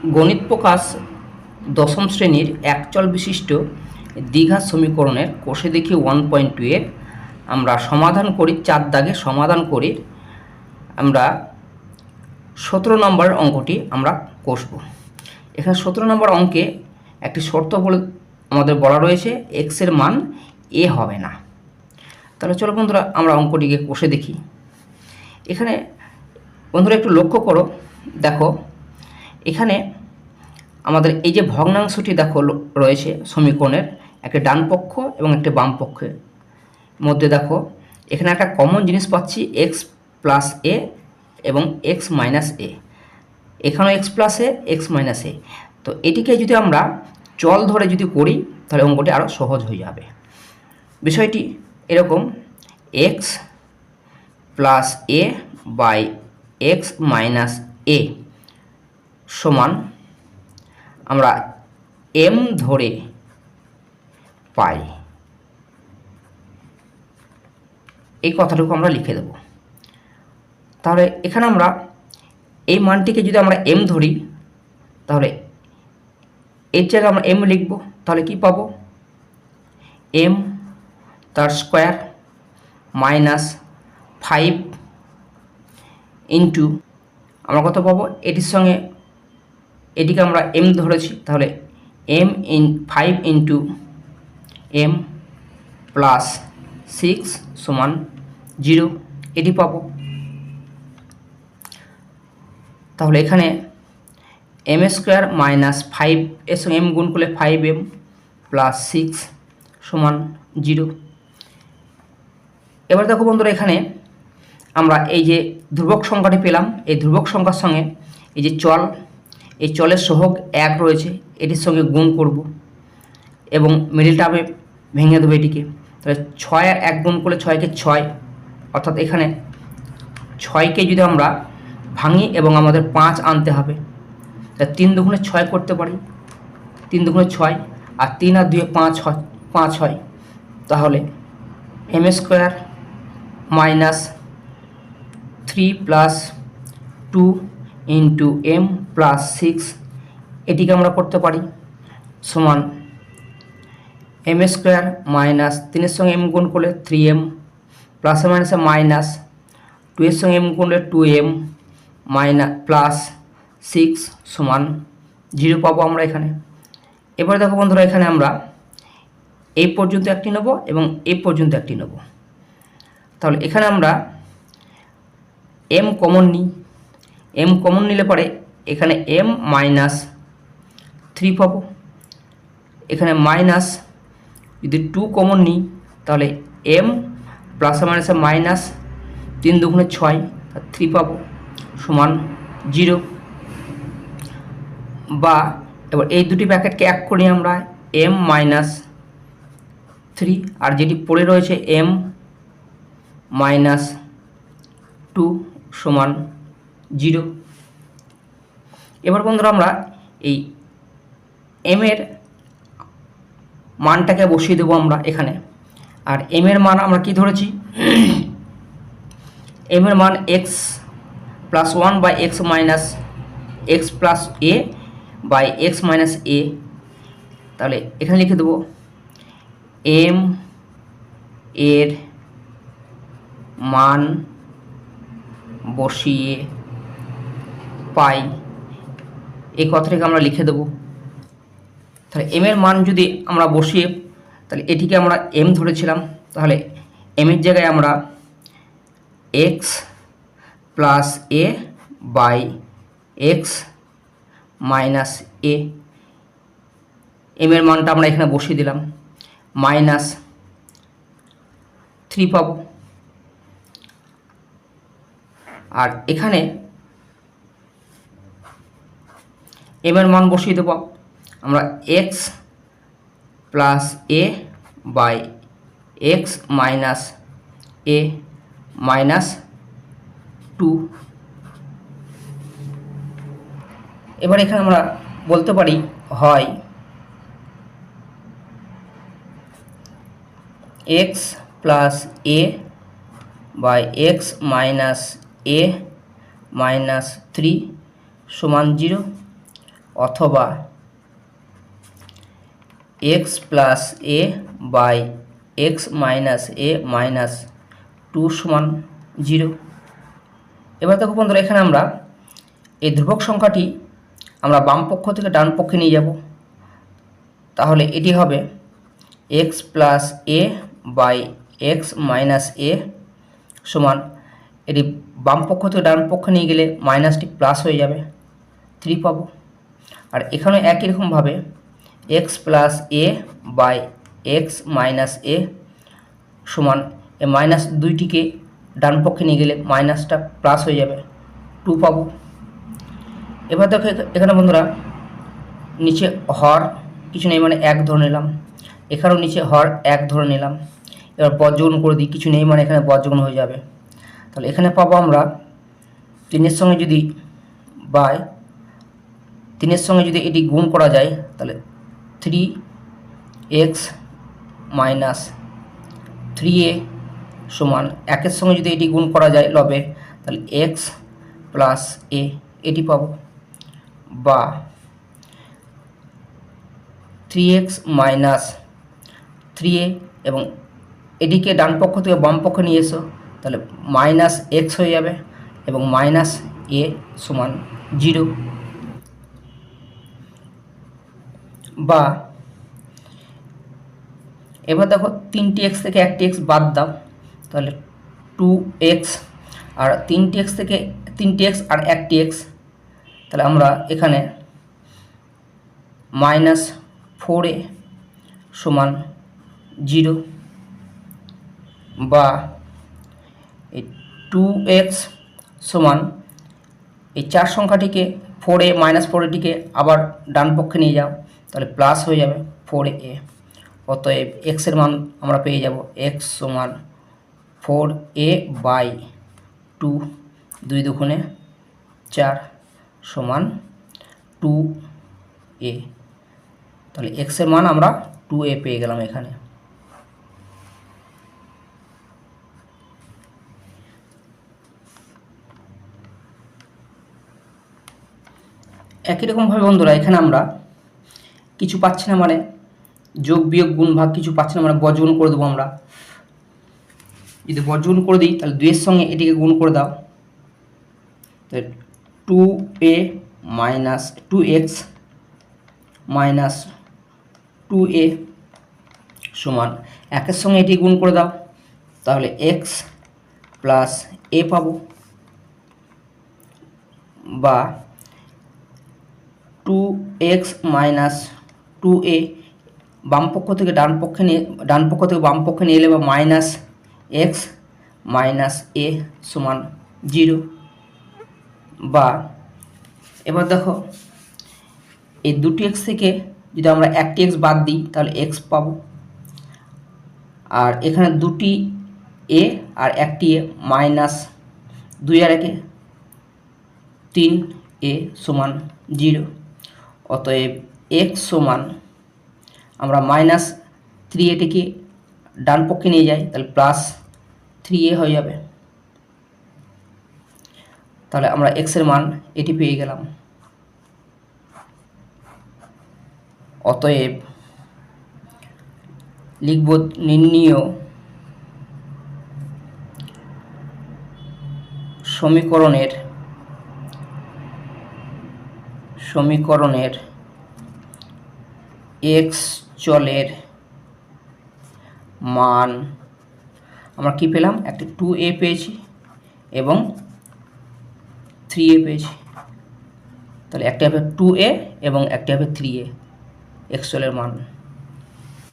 গণিত প্রকাশ দশম শ্রেণীর একচল বিশিষ্ট দ্বিঘাত সমীকরণের কোষে দেখি 1.2 এর আমরা সমাধান করি, 4 দাগে সমাধান করি। আমরা 17 নম্বর অঙ্কটি আমরা কষব। এখানে 17 নম্বর অঙ্কে একটি শর্ত বলে আমাদের বলা রয়েছে, এক্স এর মান এ হবে না। তাহলে চলো বন্ধুরা আমরা অঙ্কটিকে কষে দেখি। এখানে বন্ধুরা একটু লক্ষ্য করো, দেখো এখানে আমাদের এই যে ভগ্নাংশটি দেখো রয়েছে সমীকরণের, একটা ডান পক্ষ এবং একটা বাম পক্ষের মধ্যে দেখো এখানে একটা কমন জিনিস পাচ্ছি, এক্স প্লাস এ এবং এক্স মাইনাস এ। এখানেও এক্স প্লাস এ, এক্স মাইনাস এ। তো এটিকে যদি আমরা চল ধরে যদি করি তাহলে অঙ্কটি আরও সহজ হয়ে যাবে। বিষয়টি এরকম, x plus A by x minus a সমান আমরা এম ধরে পাই, এই কথাটুকু আমরা লিখে দেব। তাহলে এখানে আমরা এই মানটিকে যদি আমরা এম ধরি তাহলে এর জায়গায় আমরা এম লিখব, তাহলে কি পাবো, এম তার স্কোয়ার মাইনাস 5 ইন্টু আমরা কত পাবো, এটির সঙ্গে এটিকে আমরা এম ধরেছি, তাহলে M in 5 into M plus 6 সমান 0, এটি পাবো। তাহলে এখানে এম স্কোয়ার মাইনাস 5 এর সঙ্গে এম গুণ করলে 5m প্লাস 6 সমান 0। এবার দেখো বন্ধুরা এখানে আমরা এই যে ধ্রুবক সংখ্যাটি পেলাম, এই ধ্রুবক সংখ্যার সঙ্গে এই যে চল, এই চলের সহগ 1 রয়েছে, এটির সঙ্গে গুণ করব এবং মিডিল টার্মে ভেঙে দেবো এটিকে। তাহলে 6 আর 1 গুণ করলে 6 কে 6, অর্থাৎ এখানে 6কে যদি আমরা ভাঙি এবং আমাদের 5 আনতে হবে, তাহলে 3 দুগুণে 6 করতে পারি, 3 দুগুণে 6 আর 3 আর 2 5 হয়। তাহলে M square minus 3 plus 2 into M plus 6, এটিকে আমরা করতে পারি সমান এম স্কোয়ার মাইনাস 3 সঙ্গে এম গুণ করলে 3m প্লাসে মাইনাসে মাইনাস 2 সঙ্গে এম গুণলে 2m মাইনাস প্লাস 6 সমান 0 পাবো আমরা এখানে। এবারে দেখো বন্ধুরা এখানে আমরা এই পর্যন্ত একটি নেব এবং এই পর্যন্ত একটি নেব। তাহলে এখানে আমরা m কমন নিই, m কমন নিলে পরে এখানে m মাইনাস 3 পাবো, এখানে মাইনাস যদি 2 কমন নিই তাহলে m প্লাসে মাইনাসে মাইনাস 3 দুগুণে 6 আর 3 পাবো সমান 0। বা এবার এই দুটি ব্র্যাকেটকে এক করি আমরা, m মাইনাস 3 আর যেটি পড়ে রয়েছে m মাইনাস 2 সমান 0। এবার বন্ধুরা আমরা এই m এর মানটাকে বসিয়ে দেবো আমরা এখানে। আর m এর মান আমরা কি ধরেছি, m এর মান x plus 1 by x minus x plus A by x minus a. তাহলে এখানে লিখে দেবো m এর মান বসিয়ে পাই, এই কথাটাকে আমরা লিখে দেবো। তাহলে m এর মান যদি আমরা বসিয়ে, তাহলে এটিকে আমরা m ধরেছিলাম, তাহলে m এর জায়গায় আমরা x plus A by x minus A, m এর মানটা আমরা এখানে বসিয়ে দিলাম, মাইনাস 3 পাবো। আর এখানে m এর মান বসিয়ে দেবো আমরা x plus A by x minus A minus 2। এবার এখানে আমরা বলতে পারি হয় x plus A by x minus A minus 3 সমান 0, অথবা X plus A by x minus A minus 2 সমান 0। এবার দেখো বন্ধুরা, এখানে আমরা এই ধ্রুবক সংখ্যাটি আমরা বাম পক্ষ থেকে ডান পক্ষে নিয়ে যাব। তাহলে এটি হবে x plus A by x minus a সমান, এটি বাম পক্ষ থেকে ডান পক্ষে নিয়ে গেলে মাইনাসটি প্লাস হয়ে যাবে, 3 পাবো। আর এখানে একই রকমভাবে x plus A by x minus a সমান, এ মাইনাস দুইটিকে ডান পক্ষে নিয়ে গেলে মাইনাসটা প্লাস হয়ে যাবে, 2 পাবো। এবার দেখো এখানে বন্ধুরা নিচে হর কিছু নেই, মানে 1 ধরে নিলাম, এখানেও নিচে হর 1 ধরে নিলাম। এবার বজ্রগুণ করে দিই, কিছু নেই মানে এখানে বজ্রগুণ হয়ে যাবে। তাহলে এখানে পাবো আমরা 3-এর সঙ্গে যদি বাই 3-এর সঙ্গে যদি এটি গুণ করা যায় তাহলে 3x মাইনাস 3a সমান, 1-এর সঙ্গে যদি এটি গুণ করা যায় লবে তাহলে x প্লাস a এটি পাবো, বা 3x মাইনাস 3a এবং এটিকে ডান পক্ষ থেকে বাম পক্ষে নিয়ে এসো, তাহলে মাইনাস এক্স হয়ে যাবে এবং মাইনাস এ সমান 0। বা এবার দেখো 3টি এক্স থেকে 1টি এক্স বাদ দাও, তাহলে 2x, আর 3টি এক্স থেকে 3টি এক্স আর 1টি এক্স, তাহলে আমরা এখানে মাইনাস 4a সমান 0। বা এই 2x সমান এই 4 সংখ্যাটিকে 4a মাইনাস 4aটিকে আবার ডান পক্ষে নিয়ে যাও, তাহলে প্লাস হয়ে যাবে 4a। অতএব x এর মান আমরা পেয়ে যাব x সমান 4a বাই 2, 2 দুগুণে 4 সমান 2a। তাহলে x এর মান আমরা 2a পেয়ে গেলাম এখানে। একই রকমভাবে বন্ধুরা এখানে আমরা কিছু পাচ্ছি না, মানে যোগ বিয়োগ গুণ ভাগ কিছু পাচ্ছি না, মানে বজ্রগুণ করে দেবো আমরা। যদি বজ্রগুণ করে দিই তাহলে 2-এর সঙ্গে এটিকে গুণ করে দাও, তাহলে 2a minus 2x minus 2a সমান, 1-এর সঙ্গে এটি গুণ করে দাও, তাহলে x প্লাস a পাবো। বা 2x মাইনাস 2a বাম পক্ষ থেকে ডান পক্ষে বাম পক্ষে নিয়ে এলে বা মাইনাস x মাইনাস a সমান 0। বা এবার দেখো এই 2টি x থেকে যদি আমরা 1টি x বাদ দিই তাহলে x পাবো, আর এখানে 2টি a আর 1টি a মাইনাস 2 আর 1 3a সমান 0। অতএব x সমান, আমরা মাইনাস 3aটিকে ডান পক্ষে নিয়ে যাই তাহলে প্লাস 3a হয়ে যাবে। তাহলে আমরা x এর মান এটি পেয়ে গেলাম। অতএব লিখব নির্ণীয় সমীকরণের x চলের মান আমরা কি পেলাম, একটা 2a পেয়েছি এবং 3a পেয়েছি। তাহলে একটা হবে 2a এবং একটা হবে 3a x চলের মান।